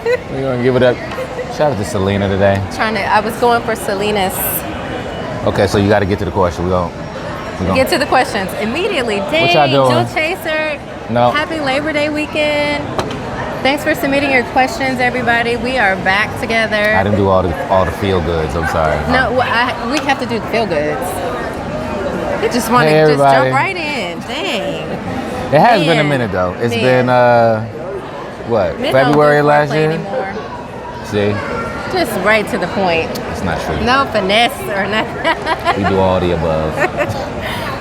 We're gonna give it up. Shout out to Selena today. I was going for Selena's. Okay, so you got to get to the question. We don't. Get to the questions immediately. Dang, What y'all doing? Joe Chaser. No. Happy Labor Day weekend. Thanks for submitting your questions, everybody. We are back together. I didn't do all the feel goods. I'm sorry. No, we have to do the feel goods. You just want to Hey, just everybody. jump right in. Dang. It has been a minute though. It's been what? Men February don't do last foreplay year. anymore. See, Just right to the point. it's not true. No finesse or nothing. We do all the above.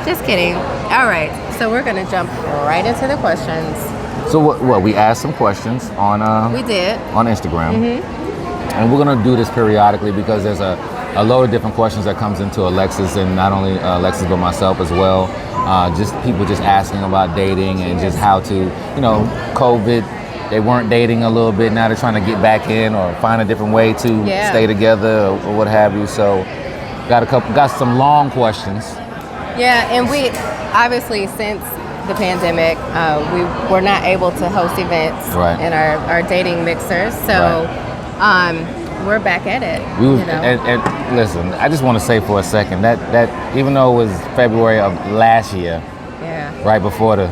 Just kidding. All right, so we're gonna jump right into the questions. So what? We asked some questions on We did. on Instagram, and we're gonna do this periodically because there's a load of different questions that comes into Alexis, and not only Alexis but myself as well. Just people just asking about dating and just how to, COVID. They weren't dating a little bit. Now they're trying to get back in or find a different way to stay together or what have you. So got some long questions. Yeah, and we obviously since the pandemic, we were not able to host events in our dating mixers. So we're back at it. And listen, I just want to say for a second that even though it was February of last year, right before the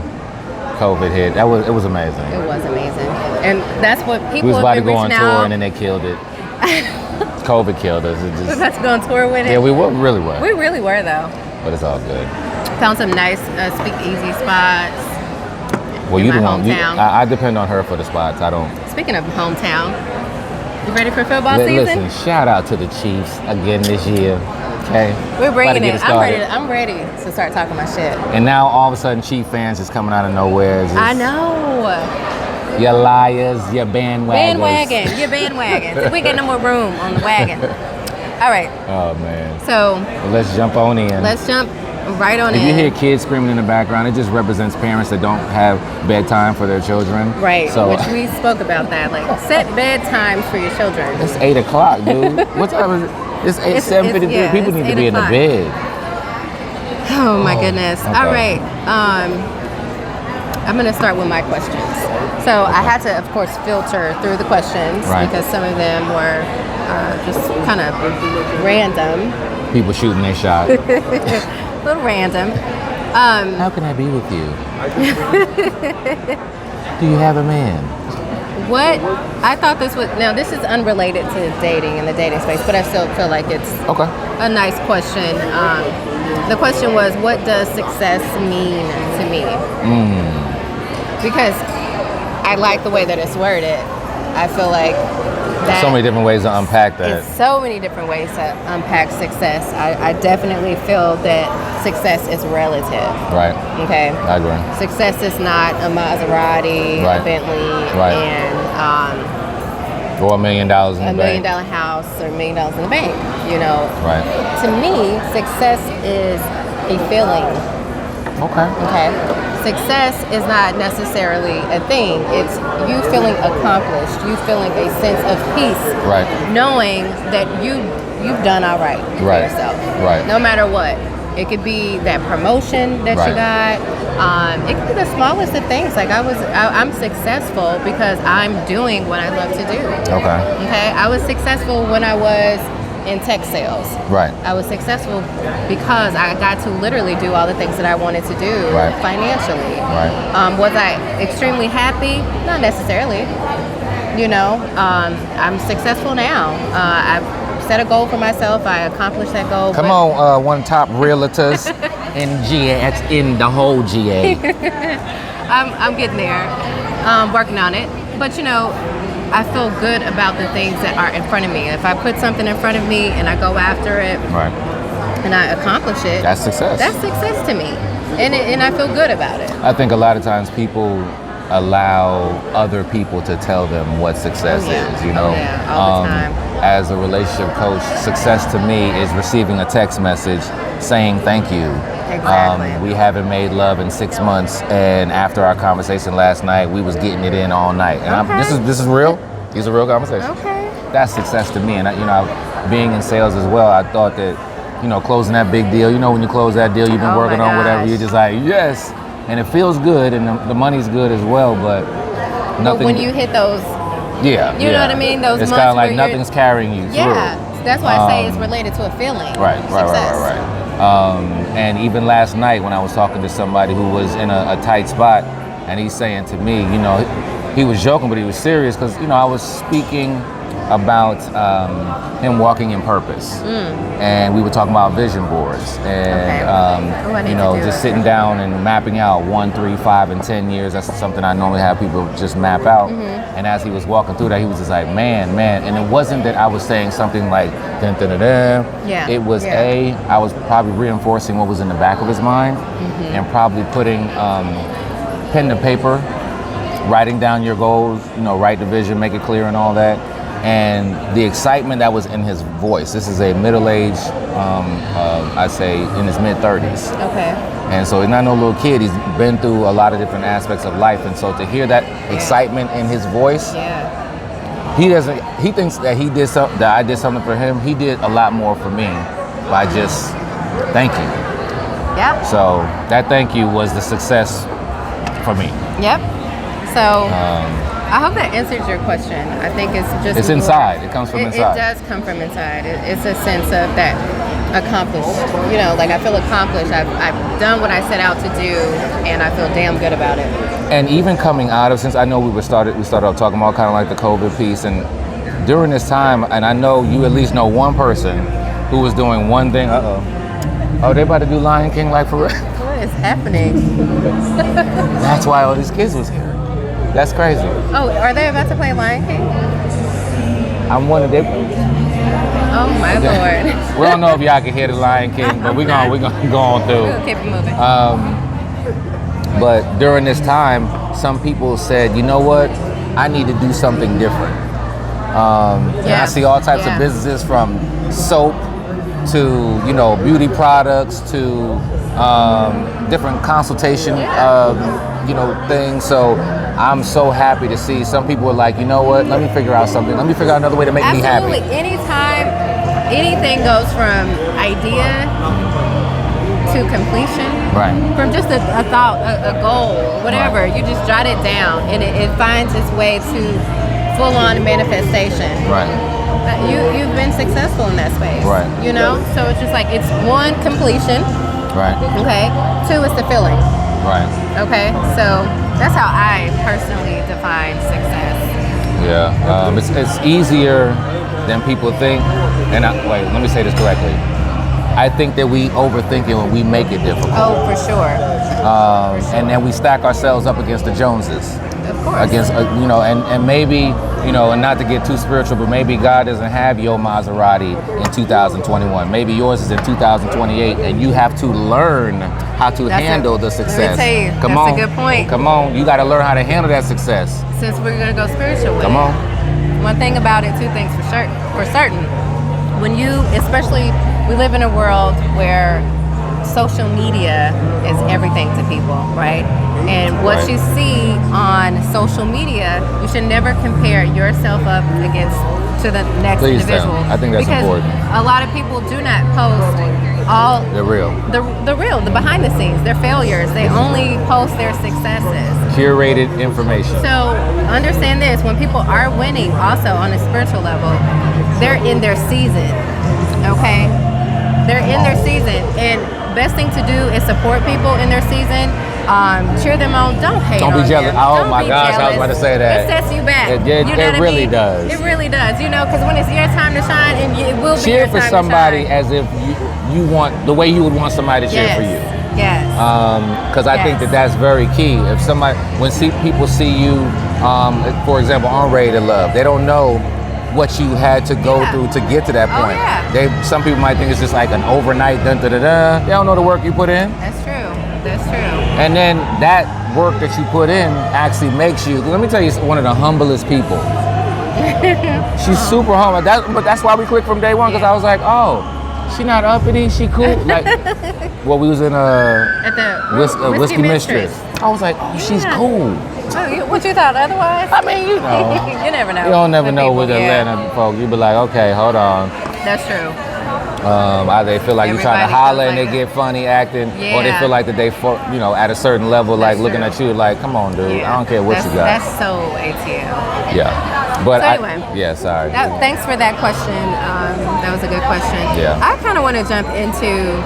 COVID hit, it was amazing. It was amazing, and that's what people. We was about to have been go on reaching tour, out. and then they killed it. COVID killed us. We were about to go on tour with it. Yeah, we really were. We really were though. But it's all good. Found some nice speakeasy spots. Well, in you my the one. hometown. I depend on her for the spots. I don't. Speaking of hometown, you ready for football season? Listen, shout out to the Chiefs again this year. Okay, We're bringing it. Started. I'm ready to start talking my shit. And now all of a sudden, Chief fans is coming out of nowhere. I know. You liars, you bandwagons. You're bandwagon. We get no more room on the wagon. All right. Oh man. So let's jump on in. Let's jump right on in. If you hear kids screaming in the background, it just represents parents that don't have bedtime for their children. Right. So, which we spoke about that. Like set bedtimes for your children. It's 8 o'clock, dude. What time is it? It's 7:53. People need to be in the bed. Oh my goodness. Okay. All right. I'm going to start with my questions. So I had to, of course, filter through the questions because some of them were just kind of random. People shooting their shot. A little random. How can I be with you? Do you have a man? What I thought this is unrelated to dating in the dating space, but I still feel like it's a nice question. The question was, what does success mean to me? Because I like the way that it's worded. I feel like that so many different ways to unpack that. It's so many different ways to unpack success. I definitely feel that success is relative. Right. Okay. I agree. Success is not a Maserati, a Bentley, and or $1 million in the bank. $1 million house or $1 million in the bank. Right. To me, success is a feeling. Okay. Success is not necessarily a thing. It's you feeling accomplished. You feeling a sense of peace. Right. Knowing that you've done all right for yourself. Right. No matter what. It could be that promotion that you got. It could be the smallest of things. Like I'm successful because I'm doing what I love to do. Okay. I was successful when I was in tech sales. Right. I was successful because I got to literally do all the things that I wanted to do financially. Right. Was I extremely happy? Not necessarily. I'm successful now. I've set a goal for myself. I accomplished that goal. Come on, one top realtors in GA. That's in the whole GA. I'm getting there. Working on it. But I feel good about the things that are in front of me. If I put something in front of me and I go after it, and I accomplish it, that's success. That's success to me, and I feel good about it. I think a lot of times people allow other people to tell them what success is. All the time. As a relationship coach, success to me is receiving a text message saying thank you. Exactly. We haven't made love in 6 months, and after our conversation last night, we was getting it in all night. And this is real. These are real conversations. Okay. That's success to me. And being in sales as well, I thought that closing that big deal. When you close that deal, you've been working on whatever. You're just like yes, and it feels good, and the money's good as well. But nothing. But when you hit those Yeah. You know what I mean? Those it's months kind of like where nothing's carrying you through. Yeah. That's why I say it's related to a feeling. Right. Success. And even last night when I was talking to somebody who was in a tight spot, and he's saying to me, you know, he was joking, but he was serious because, you know, I was speaking about him walking in purpose. And we were talking about vision boards and, you know, just sitting down and mapping out 1, 3, 5, and 10 years. That's something I normally have people just map out. And as he was walking through that, he was just like, man. And it wasn't that I was saying something like, dun, dun, dun, dun. Yeah. It was I was probably reinforcing what was in the back of his mind and probably putting pen to paper, writing down your goals, you know, write the vision, make it clear and all that. And the excitement that was in his voice. This is a middle-aged, I'd say in his mid-30s. Okay. And so he's not no little kid. He's been through a lot of different aspects of life. And so to hear that excitement in his voice, he thinks that he did something, that I did something for him. He did a lot more for me by just thanking. Yep. So that thank you was the success for me. Yep. So I hope that answers your question. I think it's just it's inside. It comes from inside. It does come from inside. It's a sense of that accomplished. You know, like I feel accomplished. I've done what I set out to do, and I feel damn good about it. And even coming out of, since I know we started off talking about kind of like the COVID piece, and during this time, and I know you at least know one person who was doing one thing. Oh, they about to do Lion King like for real? What is happening? That's why all these kids was here. That's crazy. Oh, are they about to play Lion King? I'm one of them. Oh my Lord. We don't know if y'all can hear the Lion King, but we're gonna go on through. We'll keep it moving. But during this time, some people said, you know what? I need to do something different. And I see all types of businesses from soap to, you know, beauty products to different consultation, you know, things. So I'm so happy to see some people are like, you know what? Let me figure out something. Let me figure out another way to make me happy. Absolutely. Anytime anything goes from idea to completion, right? From just a thought, a goal, whatever, right. You just jot it down, and it finds its way to full-on manifestation. Right. You've been successful in that space. Right. You know, so it's just like it's one, completion. Right. Okay. 2, it's the feeling. Right. Okay. So that's how I personally define success. Yeah. It's easier than people think. And wait, let me say this correctly. I think that we overthink it when we make it difficult. Oh, for sure. And then we stack ourselves up against the Joneses. Of course. Against, you know, and maybe, you know, and not to get too spiritual, but maybe God doesn't have your Maserati in 2021. Maybe yours is in 2028, and you have to learn how to handle the success. Let me tell you, that's a good point. Come on, you got to learn how to handle that success. Since we're going to go spiritual with Come on. One thing about it, 2 things for certain. When you, especially, we live in a world where social media is everything to people, right? And what you see on social media, you should never compare yourself up to the next individual. I think that's important. A lot of people do not post all the real, the behind the scenes, their failures. They only post their successes. Curated information. So understand this: when people are winning, also on a spiritual level, they're in their season. Okay, they're in their season, and best thing to do is support people in their season. Cheer them on. Don't hate. Don't be jealous. Them. Oh my gosh, I was about to say that. It sets you back. It really does. It really does. You know, because when it's your time to shine, and it will be your time to shine. Cheer for somebody as if you want the way you would want somebody to cheer for you. Yes. Because I think that's very key. If somebody, when people see you, for example, on Ready to Love, they don't know what you had to go through to get to that point. Oh, yeah. Some people might think it's just like an overnight dun-da-da-da. They don't know the work you put in. That's true. That's true. And then that work that you put in actually makes you, let me tell you, one of the humblest people. She's super humble. But that's why we clicked from day one, because I was like, oh, she not uppity, she cool. Like, well, we was in at the Whiskey Mistress. I was like, oh, she's cool. Oh, what you thought otherwise? I mean, you know. You never know. You don't never know with Atlanta folk. You be like, okay, hold on. That's true. Either they feel like you're trying to holler and they get funny acting, or they feel like that they, you know, at a certain level, like looking at you, like, come on, dude, I don't care what you got. That's so ATL. Yeah. But so anyway, sorry. Thanks for that question. That was a good question. Yeah. I kind of want to jump into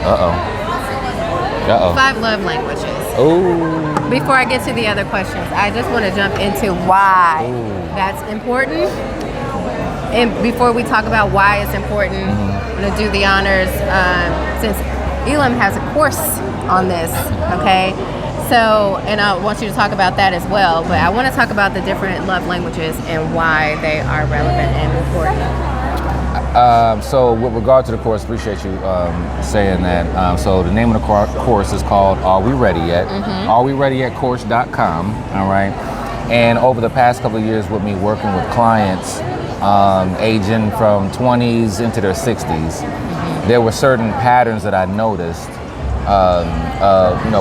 5 love languages. Oh. Before I get to the other questions, I just want to jump into why that's important. And before we talk about why it's important, I'm going to do the honors since Elam has a course on this, okay? So, and I want you to talk about that as well, but I want to talk about the different love languages and why they are relevant and important. So with regard to the course, appreciate you saying that. So the name of the course is called Are We Ready Yet? AreWeReadyYetCourse.com, all right? And over the past couple of years with me working with clients aging from 20s into their 60s, there were certain patterns that I noticed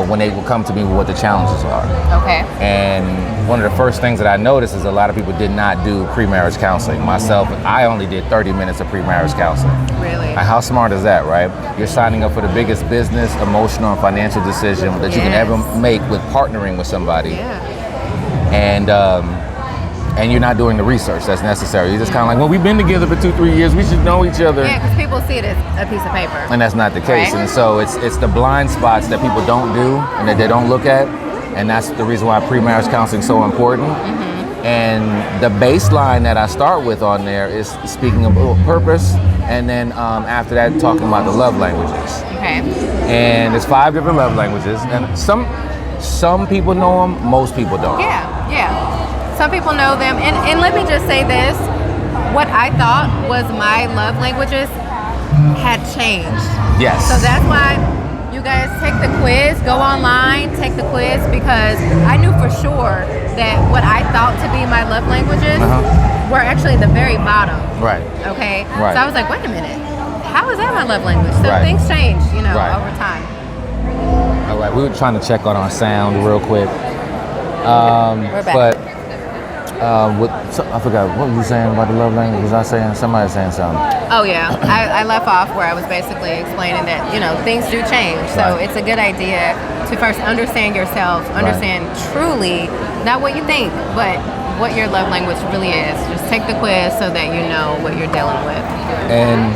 when they would come to me with what the challenges are. Okay. And one of the first things that I noticed is a lot of people did not do pre-marriage counseling. Myself, I only did 30 minutes of pre-marriage counseling. Really? Like, how smart is that, right? You're signing up for the biggest business, emotional, and financial decision that you can ever make with partnering with somebody. Yeah. And you're not doing the research that's necessary. You're just kind of like, well, we've been together for 2-3 years. We should know each other. Yeah, because people see it as a piece of paper. And that's not the case. Right? And so it's the blind spots that people don't do and that they don't look at. And that's the reason why pre-marriage counseling is so important. And the baseline that I start with on there is speaking about purpose. And then after that, talking about the love languages. Okay. And there's 5 different love languages. And some people know them, most people don't. Yeah. Some people know them. And let me just say this. What I thought was my love languages had changed. Yes. So that's why you guys take the quiz, go online, take the quiz, because I knew for sure that what I thought to be my love languages were actually the very bottom. Right. Okay? Right. So I was like, wait a minute. How is that my love language? So things change, over time. All right. We were trying to check on our sound real quick. We're back. But I forgot, what were you saying about the love language? Was I saying, somebody saying something? Oh yeah, I left off where I was basically explaining that, things do change. So it's a good idea to first understand yourself, understand truly, not what you think, but what your love language really is. Just take the quiz so that you know what you're dealing with. And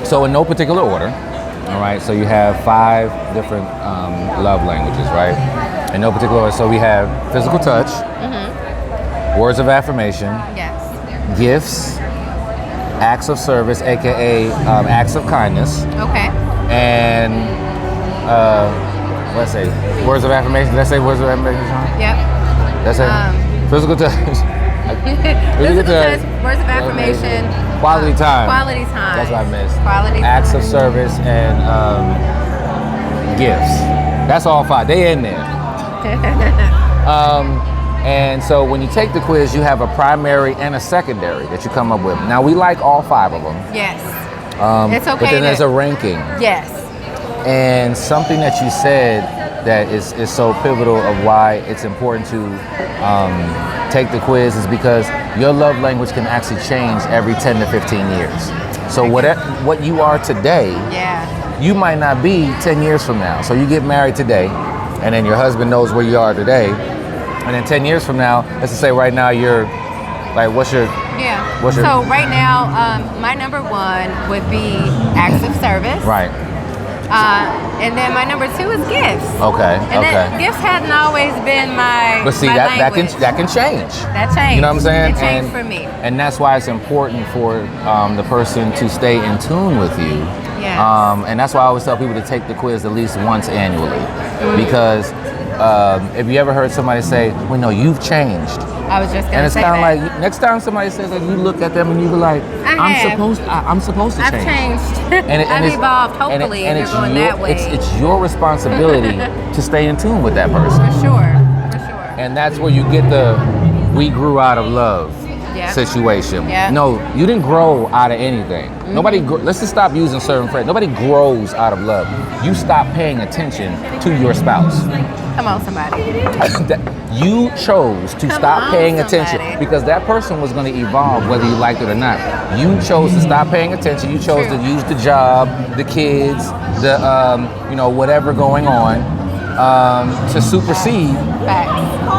so in no particular order, all right, so you have 5 different love languages, right? In no particular order, so we have physical touch, words of affirmation, gifts, acts of service, aka acts of kindness. Okay. And let's say words of affirmation. Did I say words of affirmation? Yep. That's it. Physical touch. Physical touch, words of affirmation. Quality time. Quality time. That's what I missed. Quality acts time. of service and gifts. That's all 5. They in there. And so when you take the quiz, you have a primary and a secondary that you come up with. Now, we like all 5 of them. Yes. It's okay. But then there's a ranking. Yes. And something that you said that is so pivotal of why it's important to take the quiz is because your love language can actually change every 10 to 15 years. So what you are today, you might not be 10 years from now. So you get married today, and then your husband knows where you are today. And then 10 years from now, let's just say right now you're, like, So right now, my number 1 would be acts of service. Right. And then my number 2 is gifts. Okay. And then gifts hadn't always been my But see, my that can change. That changed. You know what I'm saying? It changed for me. And that's why it's important for the person to stay in tune with you. Yes. And that's why I always tell people to take the quiz at least once annually, because if you ever heard somebody say, "Well, no, you've changed," I was just and gonna it's say kind of that. like next time somebody says that, you look at them and you be like, I'm supposed to change. I've changed. And I've evolved. Hopefully, and if it's you're going that way. It's your responsibility to stay in tune with that person. For sure. And that's where you get the "we grew out of love" situation. Yeah. No, you didn't grow out of anything. Nobody. Let's just stop using certain phrases. Nobody grows out of love. You stop paying attention to your spouse. Come on, somebody. You chose to stop paying attention somebody. because that person was going to evolve whether you liked it or not. You chose to stop paying attention. You chose to use the job, the kids, the whatever going on to supersede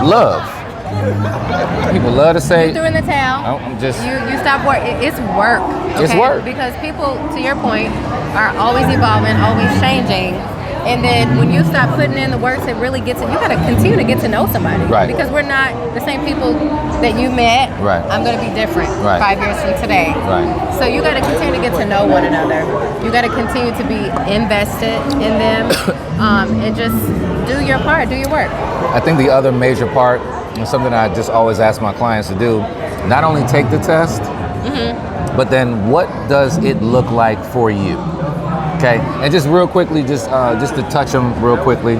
love. People love to say. You threw in the towel. Oh, I'm just. You stop work. It's work. Okay? It's work. Because people, to your point, are always evolving, always changing. And then when you stop putting in the work to really get to, you got to continue to get to know somebody. Right. Because we're not the same people that you met. Right. I'm going to be different Right. 5 years from today. Right. So you got to continue to get to know one another. You got to continue to be invested in them, and just do your part, do your work. I think the other major part, and something I just always ask my clients to do, not only take the test, but then what does it look like for you? Okay, and just real quickly, just to touch them real quickly,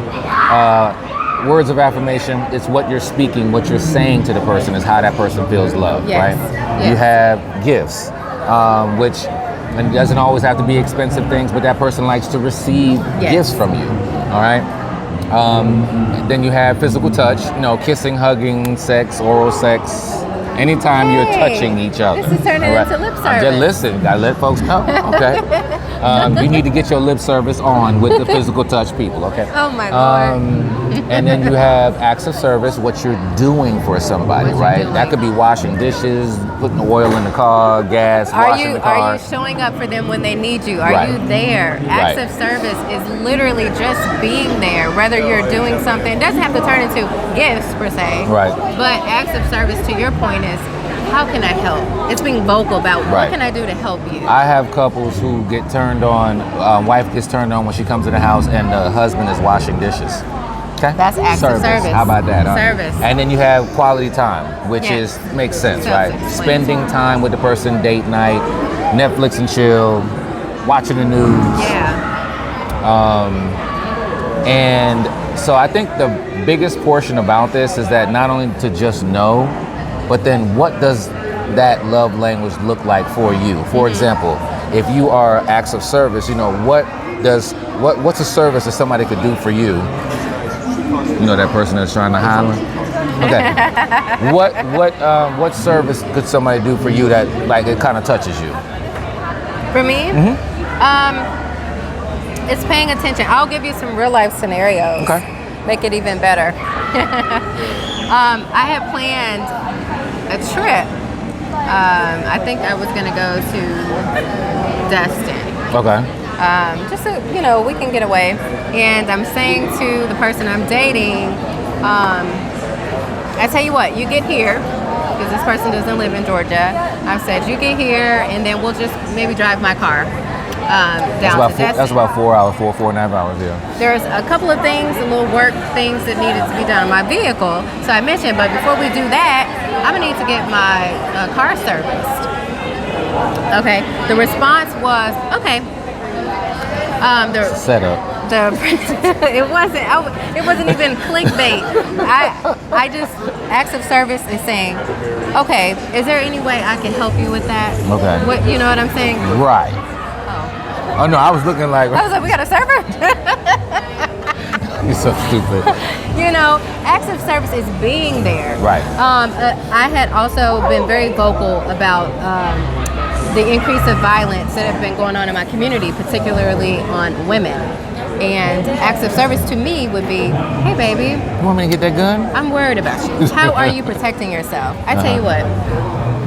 words of affirmation, it's what you're speaking, what you're saying to the person is how that person feels loved, Yes. right? Yes. You have gifts, which and it doesn't always have to be expensive things, but that person likes to receive Yes. gifts from you, all right? Then you have physical touch, kissing, hugging, sex, oral sex, anytime you're touching each other. This is turning into lip service. Just listen, gotta let folks know, okay? You need to get your lip service on with the physical touch people, okay? Oh my Lord. And then you have acts of service, what you're doing for somebody, What you're right? doing. That could be washing dishes, putting oil in the car, gas, washing the car. Are you showing up for them when they need you? Are Right. you there? Acts Right. of service is literally just being there, whether you're doing something. It doesn't have to turn into gifts per se. Right. But acts of service, to your point, is how can I help? It's being vocal about Right. what can I do to help you? I have couples who get turned on, wife gets turned on when she comes to the house and the husband is washing dishes. Okay? That's acts of service. How about that? Huh? Service. And then you have quality time, which Yes. makes sense, right? Self-explanatory. Spending time with the person, date night, Netflix and chill, watching the news. Yeah. And so I think the biggest portion about this is that not only to just know, but then what does that love language look like for you? For example, if you are acts of service, what's a service that somebody could do for you? That person that's trying to holler. Okay. What service could somebody do for you that it kind of touches you? For me, it's paying attention. I'll give you some real life scenarios. Okay. Make it even better. I had planned a trip. I think I was gonna go to Destin. Okay. Just so we can get away. And I'm saying to the person I'm dating, I tell you what, you get here, because this person doesn't live in Georgia. I've said you get here, and then we'll just maybe drive my car down to Destin. That's about 4 hours, 4.5 hours, yeah. There's a couple of things, a little work things that needed to be done on my vehicle. So I mentioned, but before we do that, I'm gonna need to get my car serviced. Okay. The response was, okay. Setup. It wasn't even clickbait. I just acts of service is saying, okay, is there any way I can help you with that? Okay. What you know what I'm saying? Right. Oh no, I was looking like I was like, we got a server. you're so stupid. Acts of service is being there. Right. I had also been very vocal about the increase of violence that have been going on in my community, particularly on women. And acts of service to me would be, hey baby, You want me to get that gun? I'm worried about you. How are you protecting yourself? I tell you what,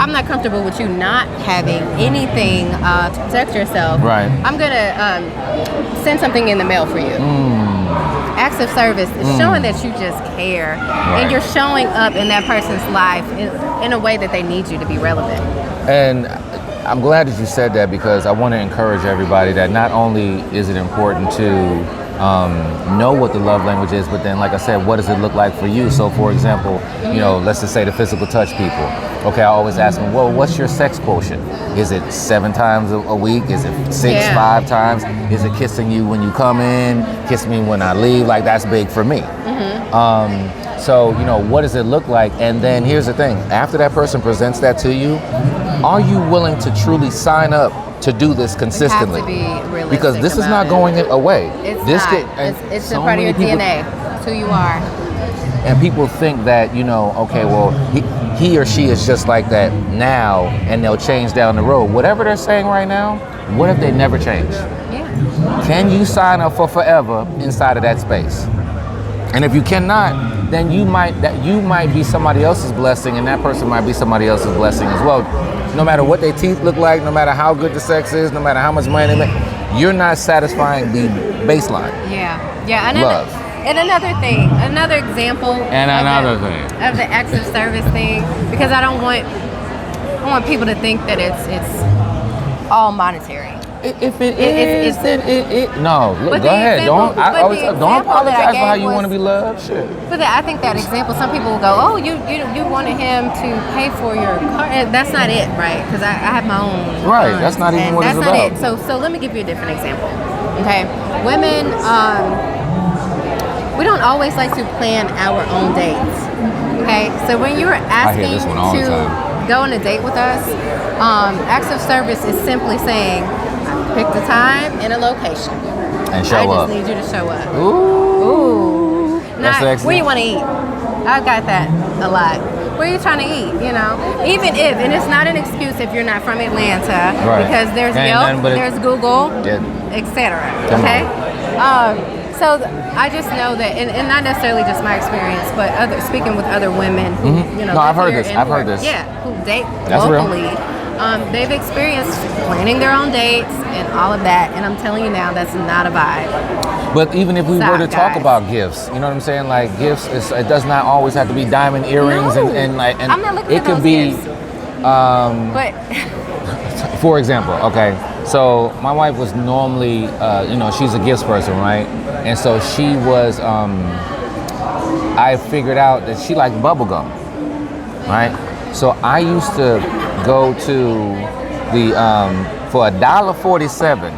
I'm not comfortable with you not having anything to protect yourself. Right. I'm gonna send something in the mail for you. Acts of service is showing that you just care, and you're showing up in that person's life in a way that they need you to be relevant. And I'm glad that you said that, because I want to encourage everybody that not only is it important to know what the love language is, but then, like I said, what does it look like for you? So, for example, let's just say the physical touch people. Okay, I always ask them, well, what's your sex quotient? Is it 7 times a week? Is it 6, 5 times? Is it kissing you when you come in, kiss me when I leave? Like, that's big for me. So, what does it look like? And then here's the thing. After that person presents that to you, are you willing to truly sign up to do this consistently? You have to be realistic because this is not about going away. It's this not. It's a part of your DNA. It's who you are. And people think that, okay, well, he or she is just like that now, and they'll change down the road. Whatever they're saying right now, what if they never change? Yeah. Can you sign up for forever inside of that space? And if you cannot, then you might be somebody else's blessing, and that person might be somebody else's blessing as well. No matter what their teeth look like, no matter how good the sex is, no matter how much money they make, you're not satisfying the baseline. Yeah. Love. And another thing, another example. And another thing of the acts of service thing, because I want people to think that it's all monetary. If it is, then it no. Look, go ahead. Don't apologize for how you want to be loved. Shit. But I think that example, some people will go, "Oh, you wanted him to pay for your car." And that's not it, right? Because I have my own. Right. That's not even what it's about. That's not it. So let me give you a different example. Okay, women, we don't always like to plan our own dates. Okay, so when you're asking to go on a date with us, acts of service is simply saying, pick the time and a location. And show up. I just need you to show up. Ooh. Not, where you want to eat? I got that a lot. Where are you trying to eat? You know, even if, and it's not an excuse if you're not from Atlanta, right. Because there's Yelp, there's Google, etc. Okay. So I just know that, and not necessarily just my experience, but speaking with other women who, you know, I've heard this. Yeah, who date That's locally. Real. They've experienced planning their own dates and all of that, and I'm telling you now, that's not a vibe. But even if we were to talk about gifts, you know what I'm saying? Like gifts, it does not always have to be diamond earrings, and I'm not looking it could be. But for example, okay, so my wife was normally, she's a gifts person, right? And so she was. I figured out that she liked bubble gum, right? So I used to go to the for $1.47.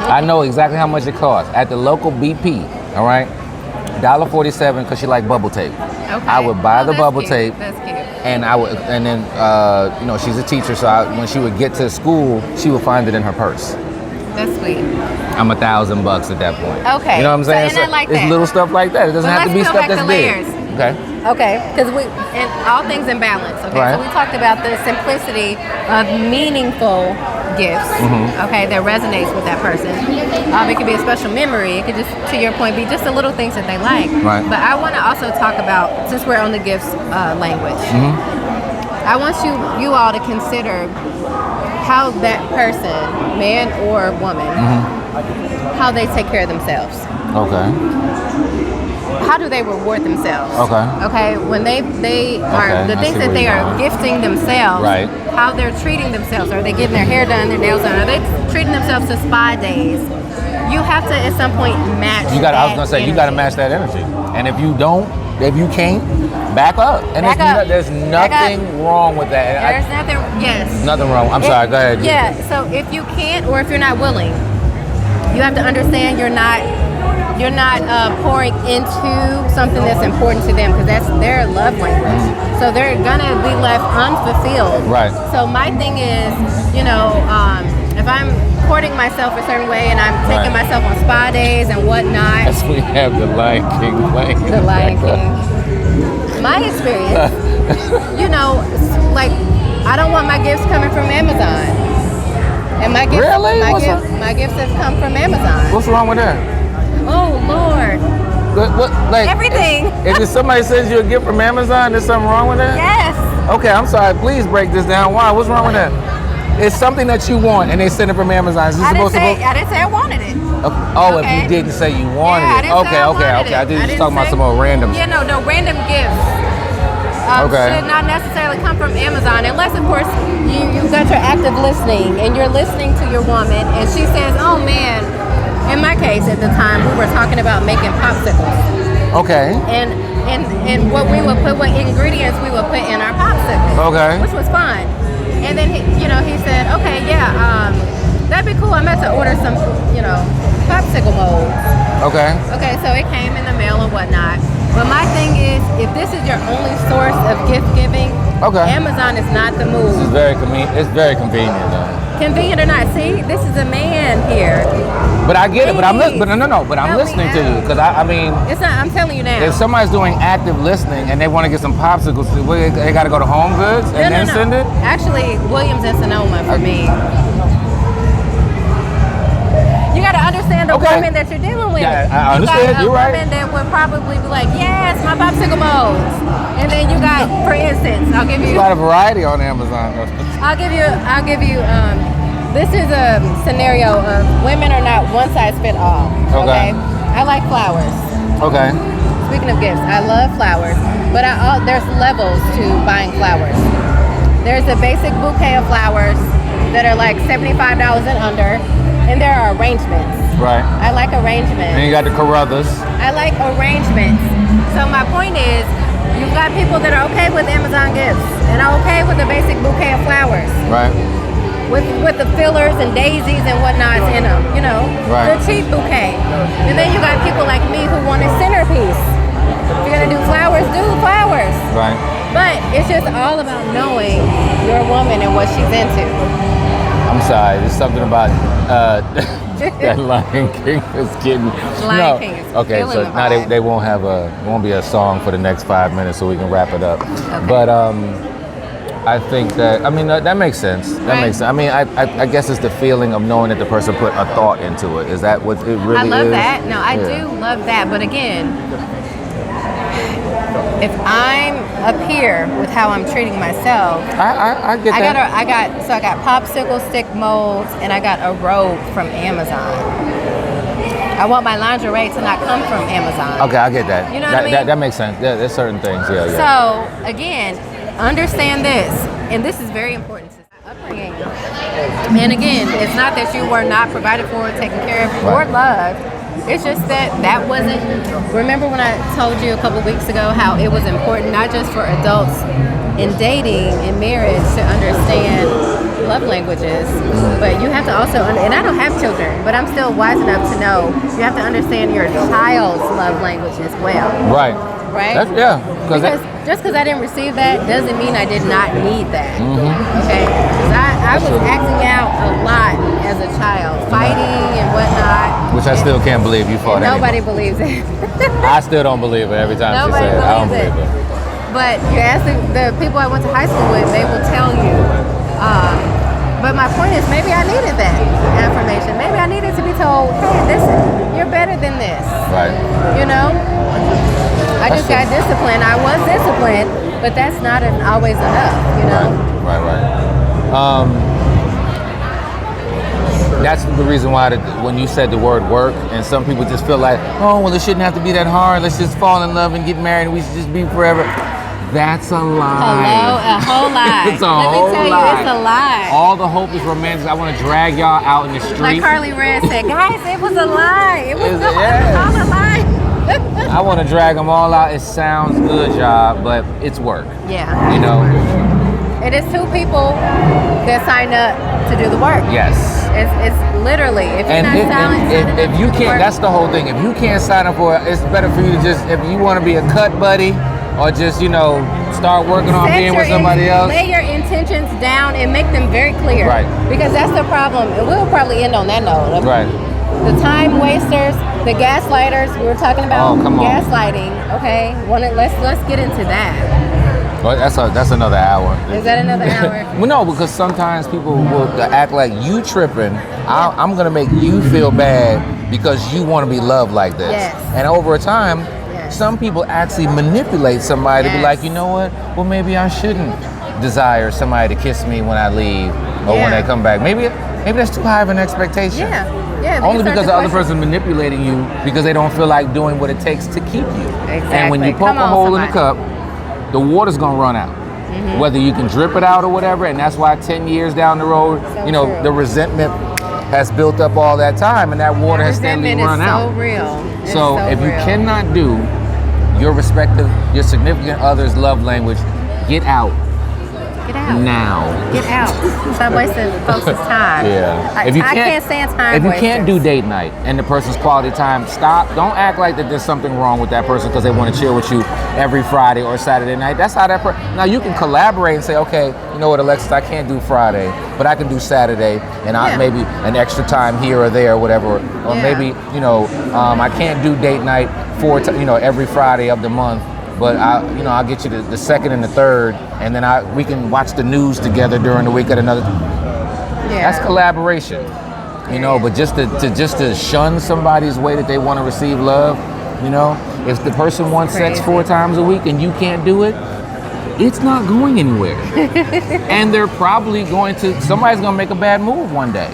I know exactly how much it costs at the local BP. All right, $1.47 because she liked bubble tape. Okay. I would buy the bubble tape. That's cute. And then she's a teacher, so when she would get to school, she would find it in her purse. That's sweet. I'm $1,000 at that point. Okay. You know what I'm saying? So, and I like it's that. little stuff like that. It doesn't have to be stuff that's big. Okay. Okay, because and all things in balance. Okay, right. So we talked about the simplicity of meaningful gifts. Okay, that resonates with that person. It could be a special memory. It could just, to your point, be just the little things that they like. Right. But I want to also talk about, since we're on the gifts language, I want you all to consider how that person, man or woman, how they take care of themselves. Okay. How do they reward themselves? Okay. When they are the things that they are gifting themselves. Right. How they're treating themselves. Are they getting their hair done, their nails done? Are they treating themselves to spa days? You have to at some point match. I was gonna say you got to match that energy. And if you can't, back up. And there's nothing wrong with that. There's nothing. Yes. Nothing wrong. I'm sorry. Go ahead. Yeah. So if you can't, or if you're not willing, you have to understand you're not pouring into something that's important to them, because that's their love language. So they're gonna be left unfulfilled. Right. So my thing is, if I'm courting myself a certain way and I'm taking myself on spa days and whatnot. That's when you have the Lion King playing. The Lion King. My experience, like I don't want my gifts coming from Amazon. And my gifts, my gifts have come from Amazon. What's wrong with that? Oh Lord. What everything. If somebody sends you a gift from Amazon, there's something wrong with that? Yes. Okay, I'm sorry. Please break this down. Why? What's wrong with that? It's something that you want, and they send it from Amazon. Is this I didn't say I wanted it. Okay. If you didn't say you wanted it. Okay. I did just talking about some more random. Yeah, no random gifts. Should not necessarily come from Amazon, unless of course you've got your active listening and you're listening to your woman and she says, "Oh man." In my case, at the time, we were talking about making popsicles. Okay. And what ingredients we would put in our popsicles. Okay. Which was fun. And then he said, okay, that'd be cool. I'm about to order some, popsicle molds. Okay. Okay, so it came in the mail and whatnot. But my thing is, if this is your only source of gift giving, Amazon is not the move. It's very convenient though. Convenient or not, see, this is a man here. But I get it. But I'm listening to you, because I mean, it's not. I'm telling you now. If somebody's doing active listening and they want to get some popsicles, they got to go to Home Goods and then send it. Actually, Williams and Sonoma for me. You got to understand the women that you're dealing with. Yeah, I understand. You're right. Women that would probably be like, yes, my popsicle molds. And then you got, for instance, I'll give you. There's a lot of variety on Amazon. I'll give you. This is a scenario of women are not one size fit all. Okay. I like flowers. Okay. Speaking of gifts, I love flowers, but there's levels to buying flowers. There's a basic bouquet of flowers that are like $75 and under, and there are arrangements. Right. I like arrangements. And you got the Carruthers. I like arrangements. So my point is, you've got people that are okay with Amazon gifts and are okay with the basic bouquet of flowers. Right. With the fillers and daisies and whatnots in them, you know, right. The cheap bouquet. And then you got people like me who want a centerpiece. If you're gonna do flowers, do flowers. Right. But it's just all about knowing your woman and what she's into. I'm sorry, there's something about that Lion King is getting. Lion King is okay, so now they won't be a song for the next 5 minutes, so we can wrap it up. Okay. But I think that that makes sense. That makes sense. I mean, I guess it's the feeling of knowing that the person put a thought into it. Is that what it really is? I love that. No, I do love that. But again, if I'm up here with how I'm treating myself, I get that. I got popsicle stick molds and I got a robe from Amazon. I want my lingerie to not come from Amazon. Okay, I get that. You know what I mean? That makes sense. There's certain things. Yeah. So again, understand this, and this is very important to upbringing. And again, it's not that you were not provided for, taken care of, or loved. It's just that wasn't. Remember when I told you a couple of weeks ago how it was important not just for adults in dating and marriage to understand love languages, but you have to also, and I don't have children, but I'm still wise enough to know you have to understand your child's love language as well. Right. Right? Because just because I didn't receive that doesn't mean I did not need that. Okay? Because I was acting out a lot as a child, fighting and whatnot. Which I still can't believe you fought. Nobody believes it. I still don't believe it every time she says it. I don't believe it. But you ask the people I went to high school with, they will tell you. But my point is, maybe I needed that affirmation. Maybe I needed to be told, hey, you're better than this. Right. You know? I just got disciplined. I was disciplined, but that's not always enough, you know? Right. That's the reason why when you said the word work, and some people just feel like, oh, well, it shouldn't have to be that hard. Let's just fall in love and get married and we should just be forever. That's a lie. Hello, a whole lie. It's a whole lie. Let me tell you, it's a lie. All the hope is romantic. I want to drag y'all out in the street. Like Carly Red said, guys, it was a lie. It was all a lie. I want to drag them all out. It sounds good, y'all, but it's work. Yeah. You know? It is two people that sign up to do the work. Yes. It's literally, if you're not silent, if you can't, that's the whole thing. If you can't sign up for it, it's better for you to just, if you want to be a cut buddy, or just, start working on being with somebody else. Lay your intentions down and make them very clear. Right. Because that's the problem. And we'll probably end on that note. Right. The time wasters, the gaslighters. We were talking about gaslighting. Okay. Let's get into that. Well, that's another hour. Is that another hour? Well, no, because sometimes people will act like you tripping. I'm going to make you feel bad because you want to be loved like this. Yes. And over time, some people actually manipulate somebody to be like, you know what? Well, maybe I shouldn't desire somebody to kiss me when I leave or when they come back. Maybe that's too high of an expectation. Yeah. Only because the other person manipulating you because they don't feel like doing what it takes to keep you. Exactly. And when you poke a hole in the cup, the water's gonna run out. Whether you can drip it out or whatever, and that's why 10 years down the road, the resentment has built up all that time, and that water has steadily run out. So if you cannot do your significant other's love language, get out. Get out. Now. Get out. Stop wasting folks' time. Yeah. I can't stand time If you wasters. can't do date night and the person's quality time, stop. Don't act like that there's something wrong with that person because they want to chill with you every Friday or Saturday night. That's how that person. Now you can collaborate and say, okay, you know what, Alexis, I can't do Friday, but I can do Saturday, and maybe an extra time here or there, or whatever. Or maybe I can't do date night every Friday of the month. But I'll get you the second and the third, and then we can watch the news together during the week at another. Yeah. That's collaboration. You know, but just to shun somebody's way that they want to receive love, you know, if the person wants sex 4 times a week and you can't do it, it's not going anywhere. And they're probably somebody's going to make a bad move one day.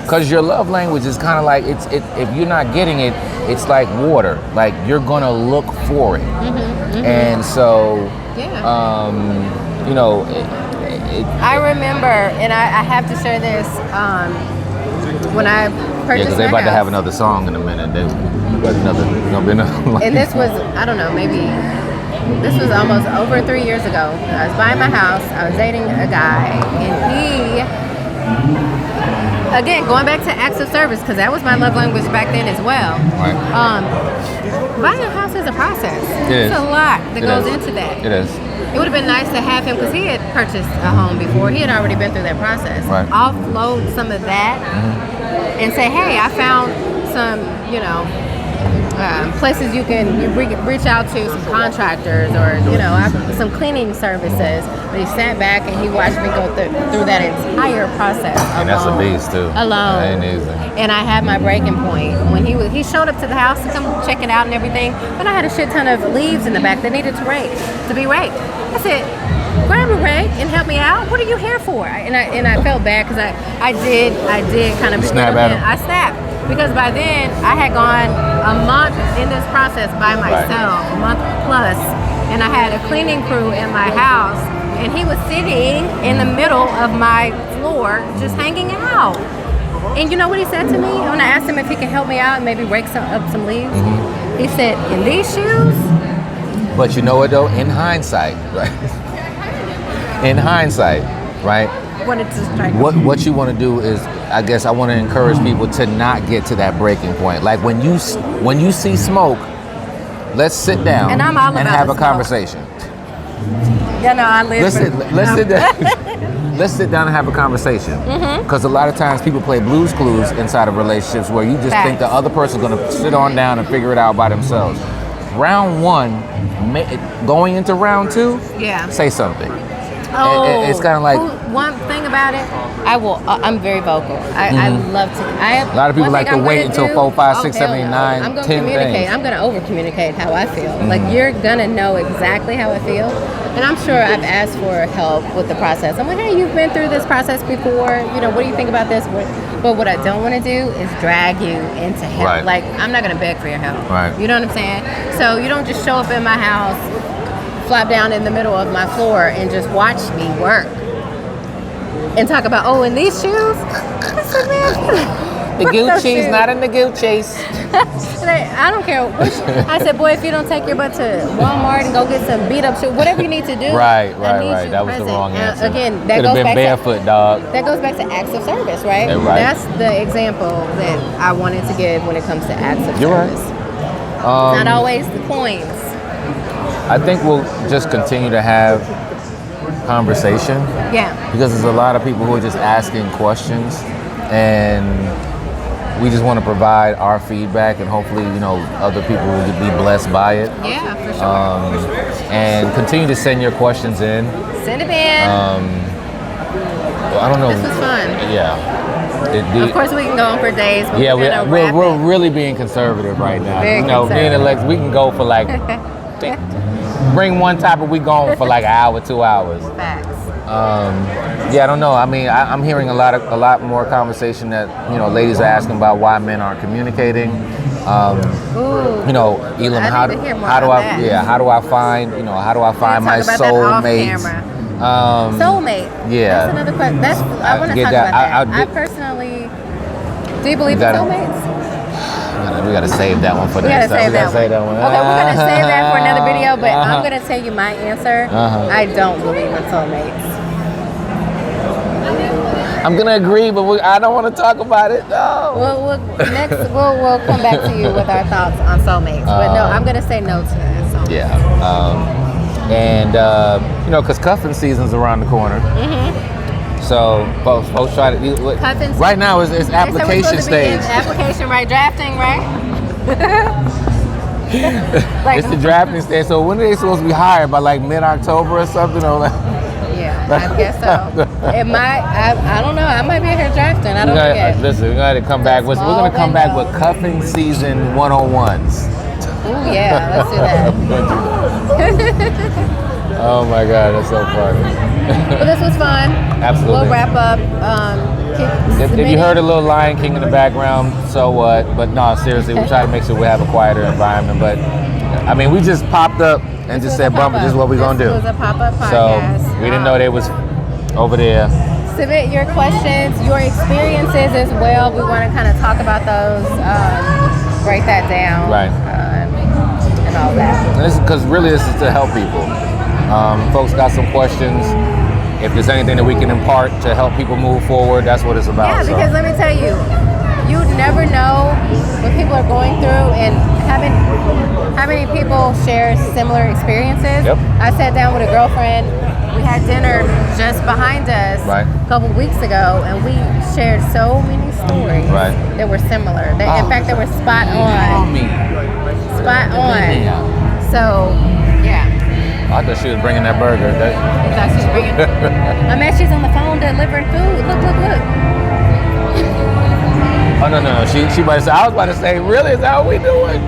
Because your love language is kind of like, if you're not getting it, it's like water. Like, you're going to look for it. And so, you know, I remember, and I have to share this, when I purchased because they're about to have another song in a minute. And this was, I don't know, maybe this was almost over 3 years ago. I was buying my house. I was dating a guy, and he, again, going back to acts of service, because that was my love language back then as well. Right. Buying a house is a process. It's a lot that goes into that. It is. It would have been nice to have him, because he had purchased a home before. He had already been through that process. Right. Offload some of that and say, hey, I found some, you know, places you reach out to, some contractors, or, you know, some cleaning services. But he sat back and he watched me go through that entire process alone. And that's a beast too. Alone. That ain't easy. And I had my breaking point when he showed up to the house to come check it out and everything. But I had a shit ton of leaves in the back that needed to be raked. I said, grab a rake and help me out. What are you here for? And I felt bad, because I did kind of snap at him. I snapped, because by then I had gone a month in this process by myself, a month plus, and I had a cleaning crew in my house, and he was sitting in the middle of my floor just hanging out. And you know what he said to me when I asked him if he could help me out and maybe rake up some leaves? He said, in these shoes? But you know what though? In hindsight, right? In hindsight, right? What you want to do is, I guess I want to encourage people to not get to that breaking point. Like, when you see smoke, let's sit down and have a conversation. Yeah, no, I live. Let's sit down and have a conversation. Because a lot of times people play Blue's Clues inside of relationships, where you just think the other person's going to sit on down and figure it out by themselves. Round 1, going into round 2, say something. It's kind of like, one thing about it, I'm very vocal. I love to. A lot of people like to wait until 4, 5, 6, 7, 8, 9, I'm gonna 10 communicate. things. I'm gonna over communicate how I feel. Like, you're gonna know exactly how I feel. And I'm sure I've asked for help with the process. I'm like, hey, you've been through this process before. You know, what do you think about this? But what I don't want to do is drag you into help. Right. Like, I'm not gonna beg for your help. Right. You know what I'm saying? So you don't just show up in my house, flop down in the middle of my floor, and just watch me work and talk about, oh, in these shoes? I said, man, the Gucci's not in the Gucci's. I don't care. I said, boy, if you don't take your butt to Walmart and go get some beat up shoes, whatever you need to do. Right. That was the wrong answer. Again, that could goes have been back barefoot, dog. That goes back to acts of service, right? Right. That's the example that I wanted to give when it comes to acts of You're service. Right. Not always the coins. I think we'll just continue to have conversation. Yeah. Because there's a lot of people who are just asking questions, and we just want to provide our feedback, and hopefully, you know, other people will be blessed by it. Yeah, for sure. And continue to send your questions in. Send them in. I don't know. This was fun. Yeah. Of course, we can go on for days. But yeah, we're really being conservative right now. Very you know, me and Alexis, we can go for like, bring one topic, we go for like an hour, 2 hours. Facts. Yeah, I don't know. I mean, I'm hearing a lot more conversation that, you know, ladies are asking about why men aren't communicating. You know, Elam, how do I find my soulmate? Soulmate. Yeah. That's another question. I want to talk about that. I personally, do you believe in soulmates? We gotta save that one for next time. We gotta save that one. Okay, we're gonna save that for another video, but I'm gonna tell you my answer. I don't believe in soulmates. I'm gonna agree, but I don't want to talk about it. No. We'll come back to you with our thoughts on soulmates. But no, I'm gonna say no to that. Soulmates. Yeah. And you know, because cuffing season's around the corner. So folks try to. Right now it's application stage. Application, right? Drafting, right? It's the drafting stage. So when are they supposed to be hired? By like mid-October or something? Or like? Yeah. I guess so. It might. I don't know. I might be here drafting. I don't know. Listen, we're gonna come back. We're gonna come back with cuffing season 101s. Oh yeah, let's do that. Oh my God, that's so funny. Well, this was fun. Absolutely. We'll wrap up. If you heard a little Lion King in the background, so what? But no, seriously, we try to make sure we have a quieter environment. But I mean, we just popped up and just said, "Bumper, this is what we're gonna do." This was a pop-up podcast. So we didn't know they was over there. Submit your questions, your experiences as well. We want to kind of talk about those, break that down, Right. And all that. Because really, this is to help people. Folks got some questions. If there's anything that we can impart to help people move forward, that's what it's about. Yeah, because let me tell you, you never know what people are going through and how many people share similar experiences. Yep. I sat down with a girlfriend. We had dinner just behind us Right. a couple weeks ago, and we shared so many stories Right. that were similar. In fact, they were spot on. Spot on. So, yeah. I thought she was bringing that burger. I thought she was bringing. I mean, she's on the phone delivering food. Look. Oh no. She about to say. I was about to say, really? Is that what we doing?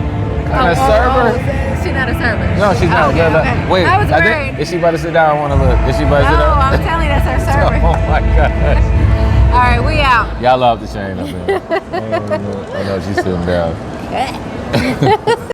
Kind of server? She's not a server. No, she's not. Okay, No. okay. Wait, I was worried. is she about to sit down? I want to look. Is she about to sit No, down? I'm telling you, that's her server. Oh my gosh. All right, we out. Y'all love the Shane up there. I know she's sitting down.